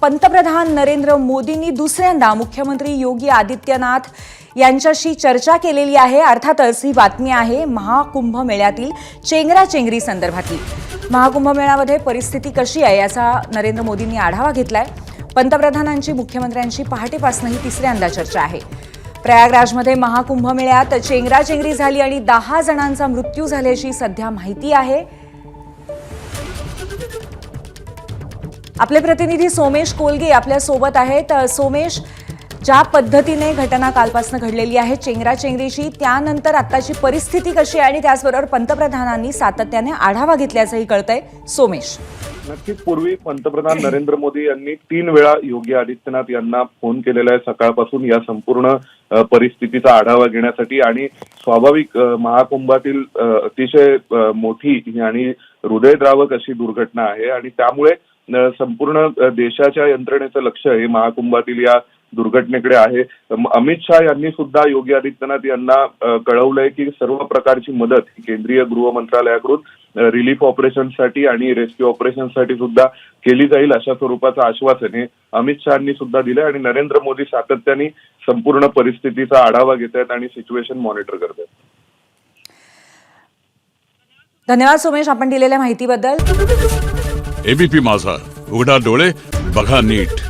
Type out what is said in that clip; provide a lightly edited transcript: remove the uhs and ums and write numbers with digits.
पंतप्रधान नरेंद्र मोदींनी दुसऱ्यांदा मुख्यमंत्री योगी आदित्यनाथ यांच्याशी चर्चा केलेली आहे। अर्थातच ही बातमी आहे महाकुंभ मेळ्यातील चेंगराचेंगरी संदर्भातली। महाकुंभ मेळ्यामध्ये परिस्थिती कशी आहे याचा नरेंद्र मोदींनी आढावा घेतलाय। पंतप्रधानांची मुख्यमंत्र्यांशी पहाटेपासून ही तिसऱ्यांदा चर्चा आहे। प्रयागराजमध्ये महाकुंभ मेळ्यात चेंगराचेंगरी झाली आणि 10 जणांचा मृत्यू झाल्याची सध्या माहिती आहे। आपले प्रतिनिधी सोमेश कोलगे आपल्या सोबत आहेत। सोमेश, ज्या पद्धतीने घटना कालपासून घडलेली आहे चेंगराचेंगरीची, त्यानंतर आताची परिस्थिती कशी आहे आणि त्याचबरोबर पंतप्रधानांनी सातत्याने आढावा घेतल्याचंही कळतंय। सोमेश, नक्कीच पूर्वी पंतप्रधान नरेंद्र मोदी यांनी 3 वेळा योगी आदित्यनाथ यांना फोन केलेला आहे सकाळपासून या संपूर्ण परिस्थितीचा आढावा घेण्यासाठी। आणि स्वाभाविक महाकुंभातील अतिशय मोठी आणि हृदयद्रावक अशी दुर्घटना आहे आणि त्यामुळे संपूर्ण देशाच्या यंत्रणेचं लक्ष हे महाकुंभातील या दुर्घटनेकडे आहे। अमित शाह यांनी सुद्धा योगी आदित्यनाथ यांना कळवलंय की सर्व प्रकारची मदत केंद्रीय गृह मंत्रालयाकडून रिलीफ ऑपरेशनसाठी आणि रेस्क्यू ऑपरेशनसाठी सुद्धा केली जाईल अशा स्वरूपाचं आश्वासन हे अमित शहांनी सुद्धा दिलंय। आणि नरेंद्र मोदी सातत्याने संपूर्ण परिस्थितीचा आढावा घेत आहेत आणि सिच्युएशन मॉनिटर करत आहेत। धन्यवाद सोमेश आपण दिलेल्या माहितीबद्दल। एबीपी माझा, उघडा डोळे बघा नीट।